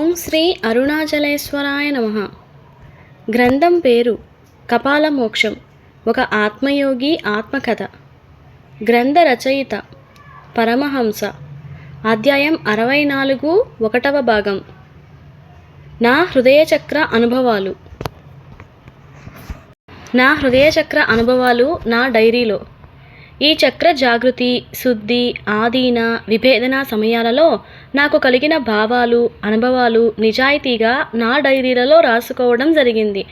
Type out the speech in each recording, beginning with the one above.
ఓం శ్రీ అరుణాచలేశ్వరాయ నమః. గ్రంథం పేరు కపాలమోక్షం, ఒక ఆత్మయోగి ఆత్మకథ. గ్రంథ రచయిత పరమహంస. అధ్యాయం 64, 1వ భాగం. నా హృదయచక్ర అనుభవాలు. నా డైరీలో. ఈ చక్ర జాగృతి, శుద్ధి, ఆధీన, విభేదన సమయాలలో నాకు కలిగిన భావాలు, అనుభవాలు నిజాయితీగా నా డైరీలలో రాసుకోవడం జరిగింది.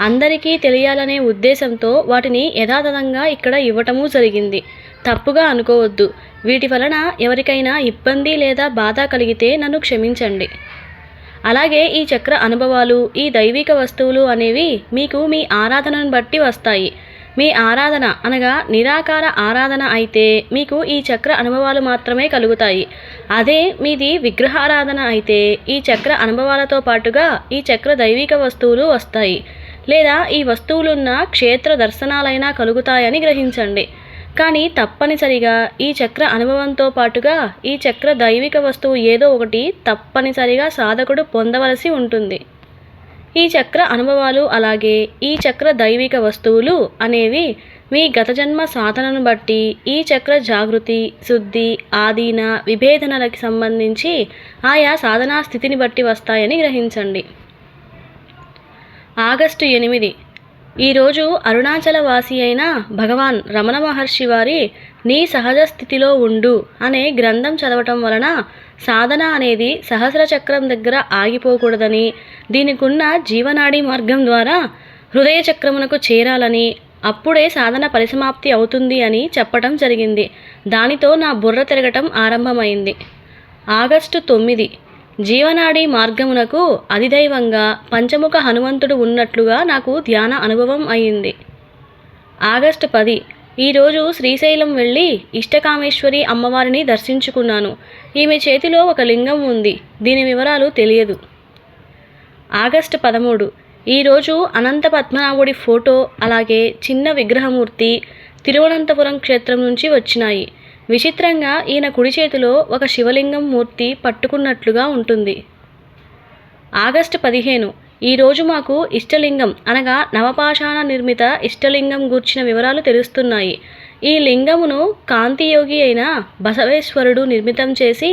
అందరికీ తెలియాలనే ఉద్దేశంతో వాటిని యథాతథంగా ఇక్కడ ఇవ్వటమూ జరిగింది. తప్పుగా అనుకోవద్దు. వీటి వలన ఎవరికైనా ఇబ్బంది లేదా బాధ కలిగితే నన్ను క్షమించండి. అలాగే ఈ చక్ర అనుభవాలు, ఈ దైవిక వస్తువులు అనేవి మీకు మీ ఆరాధనను బట్టి వస్తాయి. మీ ఆరాధన అనగా నిరాకార ఆరాధన అయితే మీకు ఈ చక్ర అనుభవాలు మాత్రమే కలుగుతాయి. అదే మీది విగ్రహారాధన అయితే ఈ చక్ర అనుభవాలతో పాటుగా ఈ చక్ర దైవిక వస్తువులు వస్తాయి. లేదా ఈ వస్తువులున్న క్షేత్ర దర్శనాలైనా కలుగుతాయని గ్రహించండి. కానీ తప్పనిసరిగా ఈ చక్ర అనుభవంతో పాటుగా ఈ చక్ర దైవిక వస్తువు ఏదో ఒకటి తప్పనిసరిగా సాధకుడు పొందవలసి ఉంటుంది. ఈ చక్ర అనుభవాలు అలాగే ఈ చక్ర దైవిక వస్తువులు అనేవి మీ గత జన్మ సాధనను బట్టి ఈ చక్ర జాగృతి, శుద్ధి, ఆధీన, విభేదనలకి సంబంధించి ఆయా సాధనా స్థితిని బట్టి వస్తాయని గ్రహించండి. ఆగస్టు 8. ఈరోజు అరుణాచల వాసి అయిన భగవాన్ రమణ మహర్షి వారి నీ సహజ స్థితిలో ఉండు అనే గ్రంథం చదవటం వలన సాధన అనేది సహస్ర చక్రం దగ్గర ఆగిపోకూడదని, దీనికున్న జీవనాడి మార్గం ద్వారా హృదయ చక్రమునకు చేరాలని, అప్పుడే సాధన పరిసమాప్తి అవుతుంది అని చెప్పటం జరిగింది. దానితో నా బుర్ర తిరగటం ఆరంభమైంది. ఆగస్టు 9. జీవనాడి మార్గమునకు అధిదైవంగా పంచముఖ హనుమంతుడు ఉన్నట్లుగా నాకు ధ్యాన అనుభవం అయింది. ఆగస్టు 10. ఈరోజు శ్రీశైలం వెళ్ళి ఇష్టకామేశ్వరి అమ్మవారిని దర్శించుకున్నాను. ఈమె చేతిలో ఒక లింగం ఉంది. దీని వివరాలు తెలియదు. ఆగస్టు 13. ఈరోజు అనంత పద్మనాభుడి ఫోటో అలాగే చిన్న విగ్రహమూర్తి తిరువనంతపురం క్షేత్రం నుంచి వచ్చినాయి. విచిత్రంగా ఈయన కుడి చేతిలో ఒక శివలింగం మూర్తి పట్టుకున్నట్లుగా ఉంటుంది. ఆగస్టు 15. ఈరోజు మాకు ఇష్టలింగం అనగా నవపాషాణ నిర్మిత ఇష్టలింగం గూర్చిన వివరాలు తెలుస్తున్నాయి. ఈ లింగమును కాంతియోగి అయిన బసవేశ్వరుడు నిర్మితం చేసి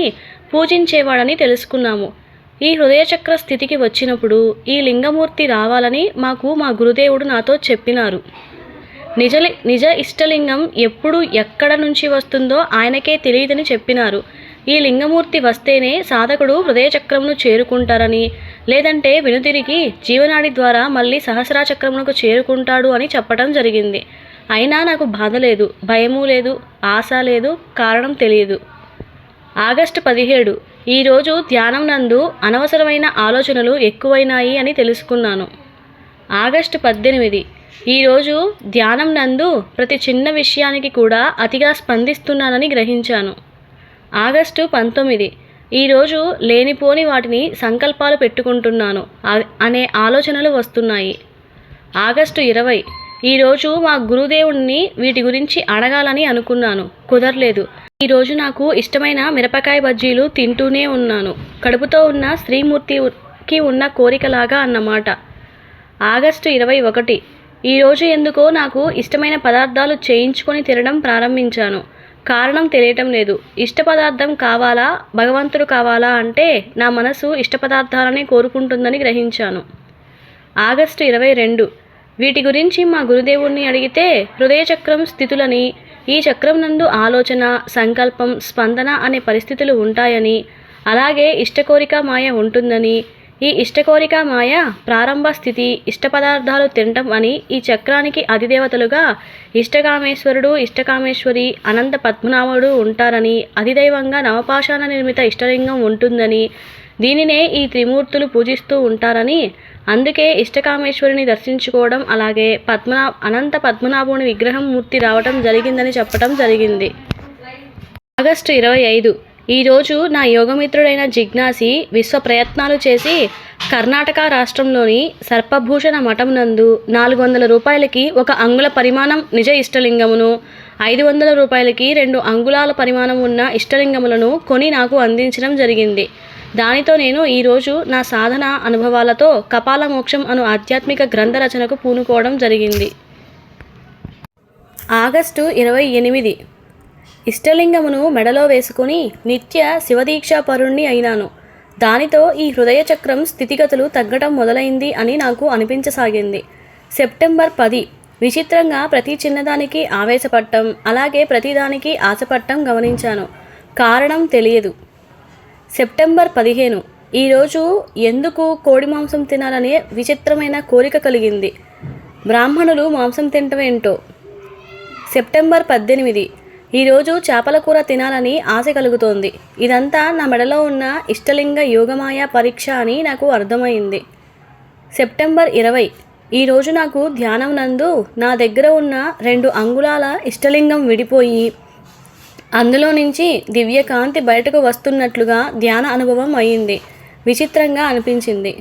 పూజించేవాడని తెలుసుకున్నాము. ఈ హృదయచక్ర స్థితికి వచ్చినప్పుడు ఈ లింగమూర్తి రావాలని మాకు మా గురుదేవుడు నాతో చెప్పినారు. నిజ ఇష్టలింగం ఎప్పుడు ఎక్కడ నుంచి వస్తుందో ఆయనకే తెలియదని చెప్పినారు. ఈ లింగమూర్తి వస్తేనే సాధకుడు హృదయచక్రమును చేరుకుంటారని, లేదంటే వెనుతిరిగి జీవనాడి ద్వారా మళ్ళీ సహస్రాచక్రమునకు చేరుకుంటాడు అని చెప్పడం జరిగింది. అయినా నాకు బాధ లేదు, భయము లేదు, ఆశ లేదు, కారణం తెలియదు. ఆగస్టు 17. ఈరోజు ధ్యానం నందు అనవసరమైన ఆలోచనలు ఎక్కువైనాయి అని తెలుసుకున్నాను. ఆగస్టు 18. ఈరోజు ధ్యానం నందు ప్రతి చిన్న విషయానికి కూడా అతిగా స్పందిస్తున్నానని గ్రహించాను. ఆగస్టు 19. ఈరోజు లేనిపోని వాటిని సంకల్పాలు పెట్టుకుంటున్నాను అనే ఆలోచనలు వస్తున్నాయి. ఆగస్టు 20. ఈరోజు మా గురుదేవుణ్ణి వీటి గురించి అడగాలని అనుకున్నాను, కుదరలేదు. ఈరోజు నాకు ఇష్టమైన మిరపకాయ బజ్జీలు తింటూనే ఉన్నాను. కడుపుతో ఉన్న శ్రీమూర్తికి ఉన్న కోరికలాగా అన్నమాట. ఆగస్టు 21. ఈరోజు ఎందుకో నాకు ఇష్టమైన పదార్థాలు చేయించుకొని తినడం ప్రారంభించాను. కారణం తెలియటం లేదు. ఇష్ట పదార్థం కావాలా, భగవంతుడు కావాలా అంటే నా మనసు ఇష్ట పదార్థాలని కోరుకుంటుందని గ్రహించాను. ఆగస్టు 22. వీటి గురించి మా గురుదేవుణ్ణి అడిగితే హృదయచక్రం స్థితులని, ఈ చక్రం నందు ఆలోచన, సంకల్పం, స్పందన అనే పరిస్థితులు ఉంటాయని, అలాగే ఇష్టకోరిక మాయ ఉంటుందని, ఈ ఇష్టకోరిక మాయ ప్రారంభ స్థితి ఇష్ట పదార్థాలు తినటం అని, ఈ చక్రానికి అధిదేవతలుగా ఇష్టకామేశ్వరుడు, ఇష్టకామేశ్వరి, అనంత పద్మనాభుడు ఉంటారని, అధిదైవంగా నవపాషాణ నిర్మిత ఇష్టలింగం ఉంటుందని, దీనినే ఈ త్రిమూర్తులు పూజిస్తూ ఉంటారని, అందుకే ఇష్టకామేశ్వరిని దర్శించుకోవడం అలాగే అనంత పద్మనాభుని విగ్రహం మూర్తి రావటం జరిగిందని చెప్పటం జరిగింది. ఆగస్టు 25. ఈరోజు నా యోగమిత్రుడైన జిజ్ఞాసి విశ్వ ప్రయత్నాలు చేసి కర్ణాటక రాష్ట్రంలోని సర్పభూషణ మఠం నందు 400 రూపాయలకి 1 అంగుళ పరిమాణం నిజ ఇష్టలింగమును, 500 రూపాయలకి 2 అంగుళాల పరిమాణం ఉన్న ఇష్టలింగములను కొని నాకు అందించడం జరిగింది. దానితో నేను ఈరోజు నా సాధన అనుభవాలతో కపాల మోక్షం అను ఆధ్యాత్మిక గ్రంథ రచనకు పూనుకోవడం జరిగింది. ఆగస్టు 28 ఇష్టలింగమును మెడలో వేసుకుని నిత్య శివదీక్షాపరుణ్ణి అయినాను. దానితో ఈ హృదయ చక్రం స్థితిగతులు తగ్గటం మొదలైంది అని నాకు అనిపించసాగింది. సెప్టెంబర్ 10 విచిత్రంగా ప్రతి చిన్నదానికి ఆవేశపడటం, అలాగే ప్రతిదానికి ఆశపడటం గమనించాను. కారణం తెలియదు. సెప్టెంబర్ 15 ఈరోజు ఎందుకు కోడి మాంసం తినాలనే విచిత్రమైన కోరిక కలిగింది. బ్రాహ్మణులు మాంసం తినటమేంటో. సెప్టెంబర్ 18 ఈరోజు చేపల కూర తినాలని ఆశ కలుగుతోంది. ఇదంతా నా మెడలో ఉన్న ఇష్టలింగ యోగమాయ పరీక్ష అని నాకు అర్థమైంది. సెప్టెంబర్ 20 ఈరోజు నాకు ధ్యానం నందు నా దగ్గర ఉన్న 2 అంగుళాల ఇష్టలింగం విడిపోయి అందులో నుంచి దివ్యకాంతి బయటకు వస్తున్నట్లుగా ధ్యాన అనుభవం అయింది. విచిత్రంగా అనిపించింది.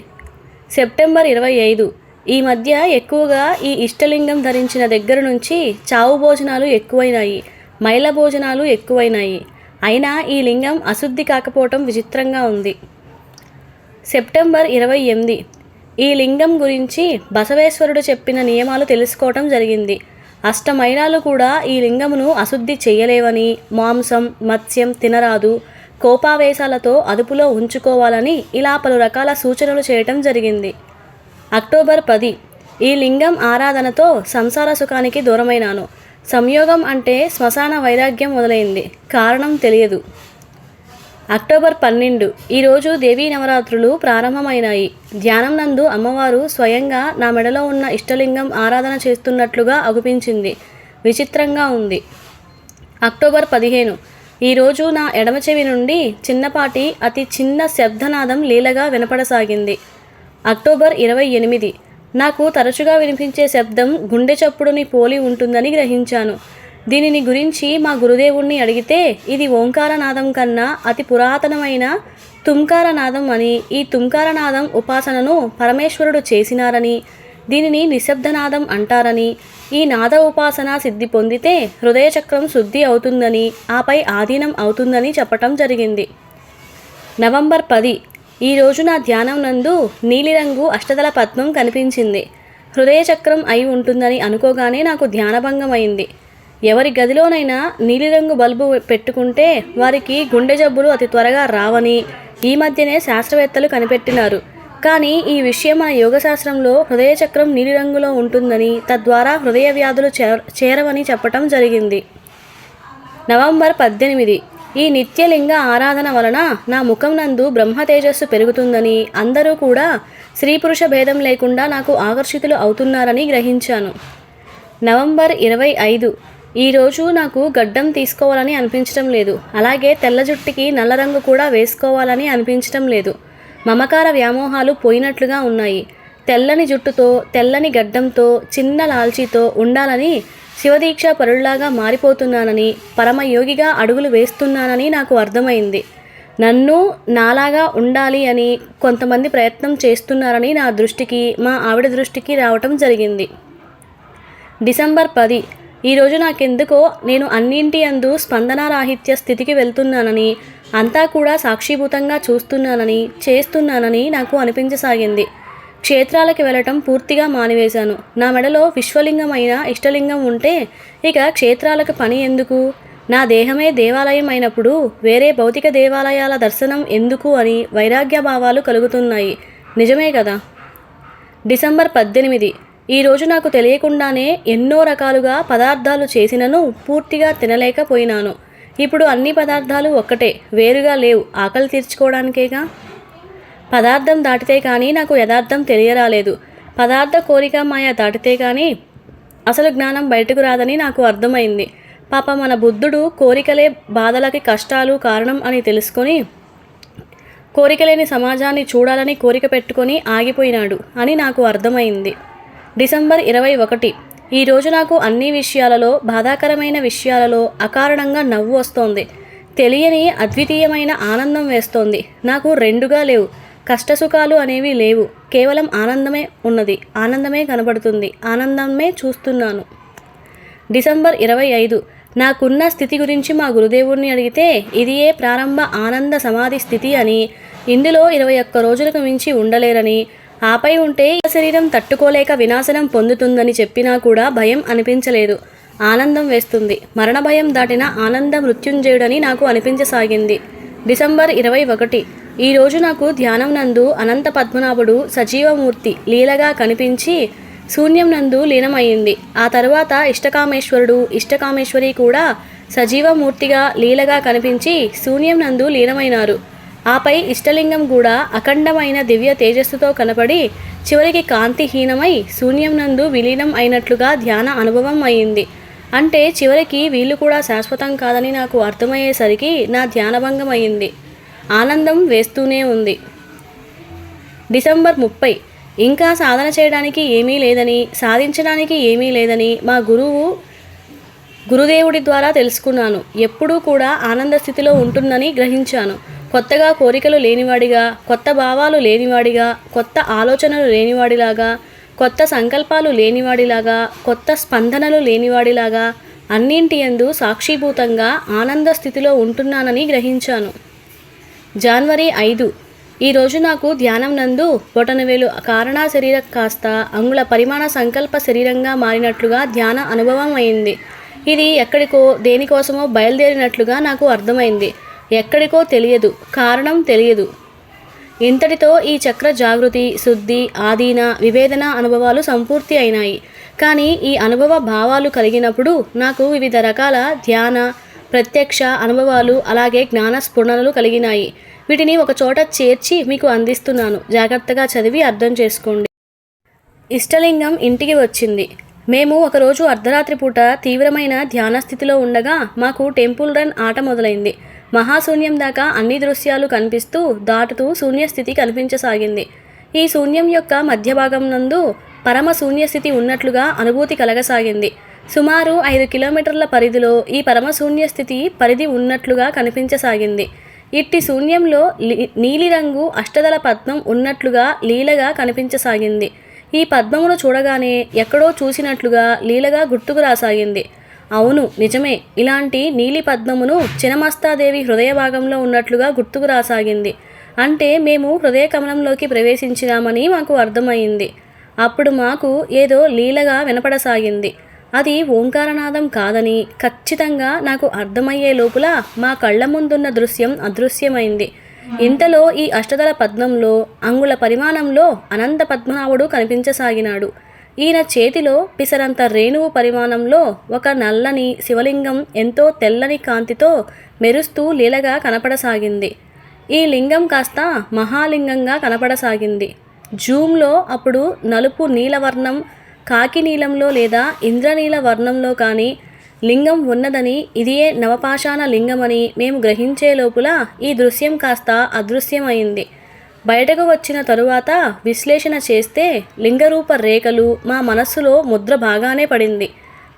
సెప్టెంబర్ 25 ఈ మధ్య ఎక్కువగా ఈ ఇష్టలింగం ధరించిన దగ్గర నుంచి చావు భోజనాలు ఎక్కువైనాయి, మైల భోజనాలు ఎక్కువైనాయి. అయినా ఈ లింగం అశుద్ధి కాకపోవటం విచిత్రంగా ఉంది. సెప్టెంబర్ 28 ఈ లింగం గురించి బసవేశ్వరుడు చెప్పిన నియమాలు తెలుసుకోవటం జరిగింది. అష్టమైలాలు కూడా ఈ లింగమును అశుద్ధి చెయ్యలేవని, మాంసం మత్స్యం తినరాదు, కోపావేశాలతో అదుపులో ఉంచుకోవాలని ఇలా పలు రకాల సూచనలు చేయటం జరిగింది. అక్టోబర్ 10 ఈ లింగం ఆరాధనతో సంసార సుఖానికి దూరమైనాను. సంయోగం అంటే శ్మశాన వైరాగ్యం మొదలైంది. కారణం తెలియదు. అక్టోబర్ 12 ఈరోజు దేవీ నవరాత్రులు ప్రారంభమైనాయి. ధ్యానం నందు అమ్మవారు స్వయంగా నా మెడలో ఉన్న ఇష్టలింగం ఆరాధన చేస్తున్నట్లుగా అగుపించింది. విచిత్రంగా ఉంది. అక్టోబర్ 15 ఈరోజు నా ఎడమ చెవి నుండి చిన్నపాటి అతి చిన్న శబ్దనాదం లీలగా వినపడసాగింది. అక్టోబర్ 28 నాకు తరచుగా వినిపించే శబ్దం గుండె చప్పుడుని పోలి ఉంటుందని గ్రహించాను. దీనిని గురించి మా గురుదేవుణ్ణి అడిగితే ఇది ఓంకారనాదం కన్నా అతి పురాతనమైన తుంకారనాదం అని, ఈ తుంకారనాదం ఉపాసనను పరమేశ్వరుడు చేసినారని, దీనిని నిశ్శబ్దనాదం అంటారని, ఈ నాద ఉపాసన సిద్ధి పొందితే హృదయచక్రం శుద్ధి అవుతుందని, ఆపై ఆధీనం అవుతుందని చెప్పటం జరిగింది. నవంబర్ 10 ఈరోజు నా ధ్యానం నందు నీలిరంగు అష్టదళ పద్మం కనిపించింది. హృదయ చక్రం అయి ఉంటుందని అనుకోగానే నాకు ధ్యానభంగం అయింది. ఎవరి గదిలోనైనా నీలిరంగు బల్బు పెట్టుకుంటే వారికి గుండె జబ్బులు అతి త్వరగా రావని ఈ మధ్యనే శాస్త్రవేత్తలు కనిపెట్టినారు. కానీ ఈ విషయం మన యోగశాస్త్రంలో హృదయ చక్రం నీలిరంగులో ఉంటుందని, తద్వారా హృదయ వ్యాధులు చేరవని చెప్పటం జరిగింది. నవంబర్ 18 ఈ నిత్యలింగ ఆరాధన వలన నా ముఖం నందు బ్రహ్మ తేజస్సు పెరుగుతుందని, అందరూ కూడా స్త్రీ పురుష భేదం లేకుండా నాకు ఆకర్షితులు అవుతున్నారని గ్రహించాను. నవంబర్ 25 ఈరోజు నాకు గడ్డం తీసుకోవాలని అనిపించడం లేదు. అలాగే తెల్ల జుట్టుకి నల్ల రంగు కూడా వేసుకోవాలని అనిపించడం లేదు. మమకార వ్యామోహాలు పోయినట్లుగా ఉన్నాయి. తెల్లని జుట్టుతో, తెల్లని గడ్డంతో, చిన్న లాల్చీతో ఉండాలని, శివదీక్ష పరుల్లాగా మారిపోతున్నానని, పరమయోగిగా అడుగులు వేస్తున్నానని నాకు అర్థమైంది. నన్ను నాలాగా ఉండాలి అని కొంతమంది ప్రయత్నం చేస్తున్నారని నా దృష్టికి, మా ఆవిడ దృష్టికి రావటం జరిగింది. డిసెంబర్ 10 ఈరోజు నాకెందుకో నేను అన్నింటి యందు స్పందనారాహిత్య స్థితికి వెళ్తున్నానని, అంతా కూడా సాక్షిభూతంగా చూస్తున్నానని, చేస్తున్నానని నాకు అనిపించసాగింది. క్షేత్రాలకు వెళ్ళటం పూర్తిగా మానివేశాను. నా మెడలో విశ్వలింగమైన ఇష్టలింగం ఉంటే ఇక క్షేత్రాలకు పని ఎందుకు? నా దేహమే దేవాలయం అయినప్పుడు వేరే భౌతిక దేవాలయాల దర్శనం ఎందుకు అని వైరాగ్య భావాలు కలుగుతున్నాయి. నిజమే కదా. డిసెంబర్ 18 ఈరోజు నాకు తెలియకుండానే ఎన్నో రకాలుగా పదార్థాలు చేసినను పూర్తిగా తినలేకపోయినాను. ఇప్పుడు అన్ని పదార్థాలు ఒక్కటే, వేరుగా లేవు. ఆకలి తీర్చుకోవడానికేగా. పదార్థం దాటితే కానీ నాకు యథార్థం తెలియరాలేదు. పదార్థ కోరిక మాయ దాటితే కానీ అసలు జ్ఞానం బయటకు రాదని నాకు అర్థమైంది. పాప మన బుద్ధుడు కోరికలే బాధలకి కష్టాలు కారణం అని తెలుసుకొని కోరికలేని సమాజాన్ని చూడాలని కోరిక పెట్టుకొని ఆగిపోయినాడు అని నాకు అర్థమైంది. డిసెంబర్ 21 ఈరోజు నాకు అన్ని విషయాలలో, బాధాకరమైన విషయాలలో అకారణంగా నవ్వు వస్తోంది. తెలియని అద్వితీయమైన ఆనందం వేస్తోంది. నాకు రెండుగా లేవు. కష్టసుఖాలు అనేవి లేవు. కేవలం ఆనందమే ఉన్నది. ఆనందమే కనబడుతుంది. ఆనందమే చూస్తున్నాను. డిసెంబర్ 25 నాకున్న స్థితి గురించి మా గురుదేవుడిని అడిగితే ఇదియే ప్రారంభ ఆనంద సమాధి స్థితి అని, ఇందులో 21 రోజులకు మించి ఉండలేరని, ఆపై ఉంటే శరీరం తట్టుకోలేక వినాశనం పొందుతుందని చెప్పినా కూడా భయం అనిపించలేదు, ఆనందం వేస్తుంది. మరణ భయం దాటిన ఆనంద మృత్యుంజయుడని నాకు అనిపించసాగింది. డిసెంబర్ 21. ఈరోజు నాకు ధ్యానం నందు అనంత పద్మనాభుడు సజీవమూర్తి లీలగా కనిపించి శూన్యం నందు లీనమయ్యింది. ఆ తరువాత ఇష్టకామేశ్వరుడు, ఇష్టకామేశ్వరి కూడా సజీవమూర్తిగా లీలగా కనిపించి శూన్యం నందు లీనమైనారు. ఆపై ఇష్టలింగం కూడా అఖండమైన దివ్య తేజస్సుతో కనపడి చివరికి కాంతిహీనమై శూన్యం నందు విలీనం అయినట్లుగా ధ్యాన అనుభవం అయింది. అంటే చివరికి వీళ్ళు కూడా శాశ్వతం కాదని నాకు అర్థమయ్యేసరికి నా ధ్యానభంగం అయింది. ఆనందం వేస్తూనే ఉంది. డిసెంబర్ 30. ఇంకా సాధన చేయడానికి ఏమీ లేదని, సాధించడానికి ఏమీ లేదని మా గురుదేవుడి ద్వారా తెలుసుకున్నాను. ఎప్పుడూ కూడా ఆనంద స్థితిలో ఉంటుందని గ్రహించాను. కొత్తగా కోరికలు లేనివాడిగా, కొత్త భావాలు లేనివాడిగా, కొత్త ఆలోచనలు లేనివాడిలాగా, కొత్త సంకల్పాలు లేనివాడిలాగా, కొత్త స్పందనలు లేనివాడిలాగా అన్నింటి యందు సాక్షిభూతంగా ఆనంద స్థితిలో ఉంటున్నానని గ్రహించాను. జనవరి 5. ఈరోజు నాకు ధ్యానం నందు బొటనవేలు కారణ శరీరం కాస్త అంగుళ పరిమాణ సంకల్ప శరీరంగా మారినట్లుగా ధ్యాన అనుభవం అయింది. ఇది ఎక్కడికో దేనికోసమో బయలుదేరినట్లుగా నాకు అర్థమైంది. ఎక్కడికో తెలియదు, కారణం తెలియదు. ఇంతటితో ఈ చక్ర జాగృతి, శుద్ధి, ఆధీన, విభేదన అనుభవాలు సంపూర్తి అయినాయి. కానీ ఈ అనుభవ భావాలు కలిగినప్పుడు నాకు వివిధ రకాల ధ్యాన, ప్రత్యక్ష అనుభవాలు అలాగే జ్ఞాన స్ఫురణలు కలిగినాయి. వీటిని ఒక చోట చేర్చి మీకు అందిస్తున్నాను. జాగ్రత్తగా చదివి అర్థం చేసుకోండి. ఇష్టలింగం ఇంటికి వచ్చింది. మేము ఒకరోజు అర్ధరాత్రి పూట తీవ్రమైన ధ్యాన స్థితిలో ఉండగా మాకు టెంపుల్ రన్ ఆట మొదలైంది. మహాశూన్యం దాకా అన్ని దృశ్యాలు కనిపిస్తూ దాటుతూ శూన్యస్థితి కనిపించసాగింది. ఈ శూన్యం యొక్క మధ్య భాగం నందు పరమ శూన్యస్థితి ఉన్నట్లుగా అనుభూతి కలగసాగింది. సుమారు 5 కిలోమీటర్ల పరిధిలో ఈ పరమశూన్యస్థితి పరిధి ఉన్నట్లుగా కనిపించసాగింది. ఇట్టి శూన్యంలో నీలిరంగు అష్టదళ పద్మం ఉన్నట్లుగా లీలగా కనిపించసాగింది. ఈ పద్మమును చూడగానే ఎక్కడో చూసినట్లుగా లీలగా గుర్తుకు రాసాగింది. అవును, నిజమే, ఇలాంటి నీలి పద్మమును చినమస్తాదేవి హృదయ భాగంలో ఉన్నట్లుగా గుర్తుకు రాసాగింది. అంటే మేము హృదయ కమలంలోకి ప్రవేశించినామని మాకు అర్థమైంది. అప్పుడు మాకు ఏదో లీలగా వినపడసాగింది. అది ఓంకారనాదం కాదని ఖచ్చితంగా నాకు అర్థమయ్యే లోపల మా కళ్ళ ముందున్న దృశ్యం అదృశ్యమైంది. ఇంతలో ఈ అష్టదళ పద్మంలో అంగుళ పరిమాణంలో అనంత పద్మనాభుడు కనిపించసాగినాడు. ఈయన చేతిలో పిసరంత రేణువు పరిమాణంలో ఒక నల్లని శివలింగం ఎంతో తెల్లని కాంతితో మెరుస్తూ లీలగా కనపడసాగింది. ఈ లింగం కాస్త మహాలింగంగా కనపడసాగింది. జూమ్లో అప్పుడు నలుపు నీలవర్ణం, కాకి నీలంలో లేదా ఇంద్రనీల వర్ణంలో కానీ లింగం ఉన్నదని, ఇదియే నవపాషాణ లింగమని మేము గ్రహించే లోపల ఈ దృశ్యం కాస్త అదృశ్యమైంది. బయటకు వచ్చిన తరువాత విశ్లేషణ చేస్తే లింగరూప రేఖలు మా మనస్సులో ముద్ర బాగానే పడింది.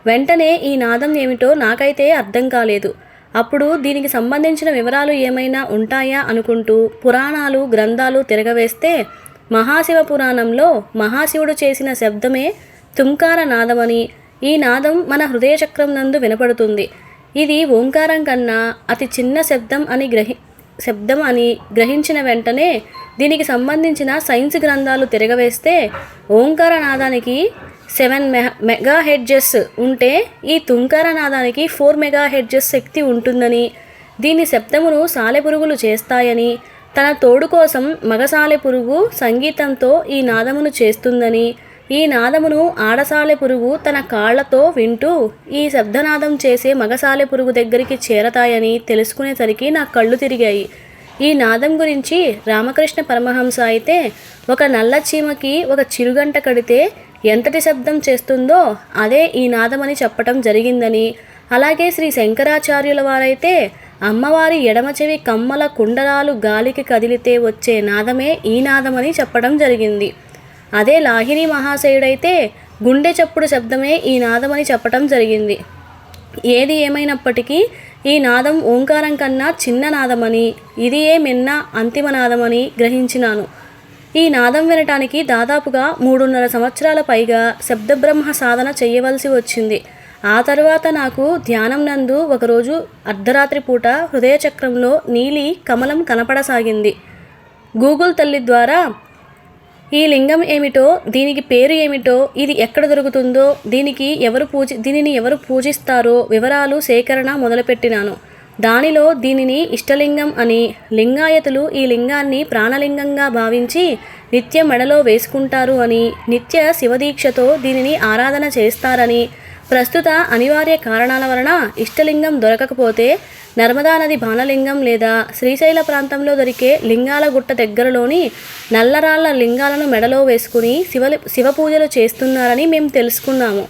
వెంటనే ఈ నాదం ఏమిటో నాకైతే అర్థం కాలేదు. అప్పుడు దీనికి సంబంధించిన వివరాలు ఏమైనా ఉంటాయా అనుకుంటూ పురాణాలు, గ్రంథాలు తిరగవేస్తే మహాశివ పురాణంలో మహాశివుడు చేసిన శబ్దమే తుంకార నాదమని, ఈ నాదం మన హృదయ చక్రం నందు వినపడుతుంది. ఇది ఓంకారం కన్నా అతి చిన్న శబ్దం అని గ్రహించిన వెంటనే దీనికి సంబంధించిన సైన్స్ గ్రంథాలు తిరగవేస్తే ఓంకార నాదానికి 7 మెగాహెర్ట్జ్ ఉంటే ఈ తుంకార నాదానికి 4 మెగాహెర్ట్జ్ శక్తి ఉంటుందని, దీని శబ్దమును సాలెపురుగులు చేస్తాయని, తన తోడు కోసం మగ సాలెపురుగు సంగీతంతో ఈ నాదమును చేస్తుందని, ఈ నాదమును ఆడసాలెపురుగు తన కాళ్లతో వింటూ ఈ శబ్దనాదం చేసే మగసాలెపురుగు దగ్గరికి చేరతాయని తెలుసుకునేసరికి నా కళ్ళు తిరిగాయి. ఈ నాదం గురించి రామకృష్ణ పరమహంస అయితే ఒక నల్ల చీమకి ఒక చిరుగంట కడితే ఎంతటి శబ్దం చేస్తుందో అదే ఈ నాదమని చెప్పటం జరిగిందని, అలాగే శ్రీ శంకరాచార్యుల వారైతే అమ్మవారి ఎడమ చెవి కమ్మల కుండలాలు గాలికి కదిలితే వచ్చే నాదమే ఈ నాదమని చెప్పడం జరిగింది. అదే లాహిరి మహాశయుడైతే గుండె చప్పుడు శబ్దమే ఈ నాదమని చెప్పటం జరిగింది. ఏది ఏమైనప్పటికీ ఈ నాదం ఓంకారం కన్నా చిన్న నాదమని, ఇది మిన్న అంతిమ నాదమని గ్రహించినాను. ఈ నాదం వినటానికి దాదాపుగా 3.5 సంవత్సరాల పైగా శబ్దబ్రహ్మ సాధన చేయవలసి వచ్చింది. ఆ తర్వాత నాకు ధ్యానం నందు ఒకరోజు అర్ధరాత్రి పూట హృదయ చక్రంలో నీలి కమలం కనపడసాగింది. గూగుల్ తల్లి ద్వారా ఈ లింగం ఏమిటో, దీనికి పేరు ఏమిటో, ఇది ఎక్కడ దొరుకుతుందో, దీనిని ఎవరు పూజిస్తారో వివరాలు సేకరణ మొదలుపెట్టినాను. దానిలో దీనిని ఇష్టలింగం అని, లింగాయతులు ఈ లింగాన్ని ప్రాణలింగంగా భావించి నిత్యం మెడలో వేసుకుంటారు అని, నిత్య శివదీక్షతో దీనిని ఆరాధన చేస్తారని, ప్రస్తుత అనివార్య కారణాల వలన ఇష్టలింగం దొరకకపోతే నర్మదా నది బాణలింగం లేదా శ్రీశైల ప్రాంతంలో దొరికే లింగాల గుట్ట దగ్గరలోని నల్లరాళ్ల లింగాలను మెడలో వేసుకుని శివ పూజలు చేస్తున్నారని మేము తెలుసుకున్నాము.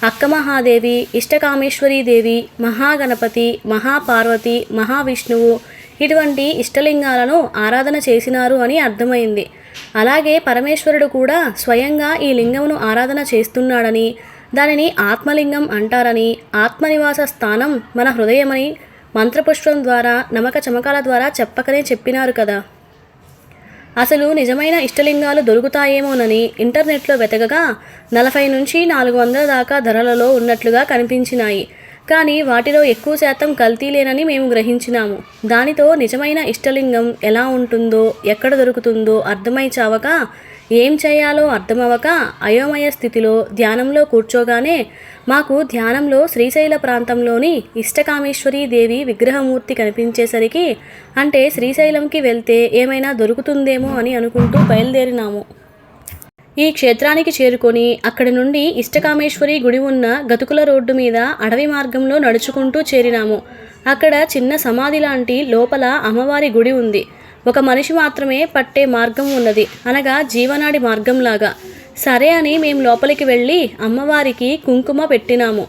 అక్కమహాదేవి, ఇష్టకామేశ్వరీదేవి, మహాగణపతి, మహాపార్వతి, మహావిష్ణువు ఇటువంటి ఇష్టలింగాలను ఆరాధన చేసినారు అని అర్థమైంది. అలాగే పరమేశ్వరుడు కూడా స్వయంగా ఈ లింగమును ఆరాధన చేస్తున్నాడని, దానిని ఆత్మలింగం అంటారని, ఆత్మనివాస స్థానం మన హృదయమని మంత్రపుష్పం ద్వారా నమక చమకాల ద్వారా చెప్పకనే చెప్పినారు కదా. అసలు నిజమైన ఇష్టలింగాలు దొరుకుతాయేమోనని ఇంటర్నెట్లో వెతకగా 40 నుంచి 400 దాకా ధరలలో ఉన్నట్లుగా కనిపించినాయి. కానీ వాటిలో ఎక్కువ శాతం కల్తీలేనని మేము గ్రహించినాము. దానితో నిజమైన ఇష్టలింగం ఎలా ఉంటుందో, ఎక్కడ దొరుకుతుందో అర్థమై చావక, ఏం చేయాలో అర్థమవక అయోమయ స్థితిలో ధ్యానంలో కూర్చోగానే మాకు ధ్యానంలో శ్రీశైల ప్రాంతంలోని ఇష్టకామేశ్వరీ దేవి విగ్రహమూర్తి కనిపించేసరికి, అంటే శ్రీశైలంకి వెళ్తే ఏమైనా దొరుకుతుందేమో అని అనుకుంటూ బయలుదేరినాము. ఈ క్షేత్రానికి చేరుకొని అక్కడి నుండి ఇష్టకామేశ్వరి గుడి ఉన్న గతుకుల రోడ్డు మీద అడవి మార్గంలో నడుచుకుంటూ చేరినాము. అక్కడ చిన్న సమాధి లాంటి లోపల అమ్మవారి గుడి ఉంది. ఒక మనిషి మాత్రమే పట్టే మార్గం ఉన్నది, అనగా జీవనాడి మార్గంలాగా. సరే అని మేము లోపలికి వెళ్ళి అమ్మవారికి కుంకుమ పెట్టినాము.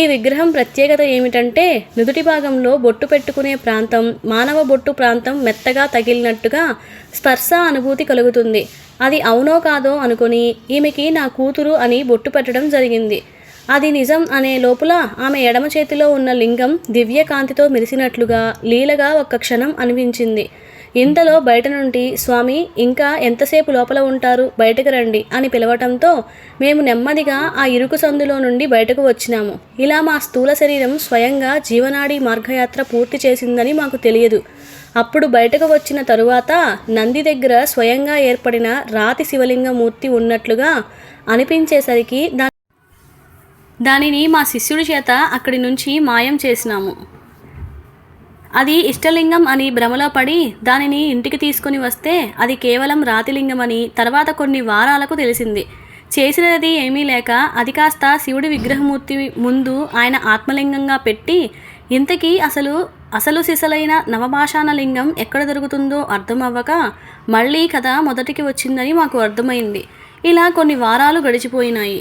ఈ విగ్రహం ప్రత్యేకత ఏమిటంటే, నుదుటి భాగంలో బొట్టు పెట్టుకునే ప్రాంతం మానవ బొట్టు ప్రాంతం మెత్తగా తగిలినట్టుగా స్పర్శ అనుభూతి కలుగుతుంది. అది అవునో కాదో అనుకుని ఈమెకి నా కూతురు అని బొట్టు పెట్టడం జరిగింది. అది నిజం అనే లోపల ఆమె ఎడమ చేతిలో ఉన్న లింగం దివ్యకాంతితో మెరిసినట్లుగా లీలగా ఒక్క క్షణం అనిపించింది. ఇంతలో బయట నుండి స్వామి ఇంకా ఎంతసేపు లోపల ఉంటారు, బయటకు రండి అని పిలవటంతో మేము నెమ్మదిగా ఆ ఇరుకు సందులో నుండి బయటకు వచ్చినాము. ఇలా మా స్థూల శరీరం స్వయంగా జీవనాడి మార్గయాత్ర పూర్తి చేసిందని మాకు తెలియదు. అప్పుడు బయటకు వచ్చిన తరువాత నంది దగ్గర స్వయంగా ఏర్పడిన రాతి శివలింగమూర్తి ఉన్నట్లుగా అనిపించేసరికి దానిని మా శిష్యుడి చేత అక్కడి నుంచి మాయం చేసినాము. అది ఇష్టలింగం అని భ్రమలో పడి దానిని ఇంటికి తీసుకుని వస్తే అది కేవలం రాతిలింగమని తర్వాత కొన్ని వారాలకు తెలిసింది. చేసినది ఏమీ లేక అది కాస్త శివుడి విగ్రహమూర్తి ముందు ఆయన ఆత్మలింగంగా పెట్టి, ఇంతకీ అసలు సిసలైన నవభాషాన లింగం ఎక్కడ దొరుకుతుందో అర్థం అవ్వక మళ్ళీ కథ మొదటికి వచ్చిందని మాకు అర్థమైంది. ఇలా కొన్ని వారాలు గడిచిపోయినాయి.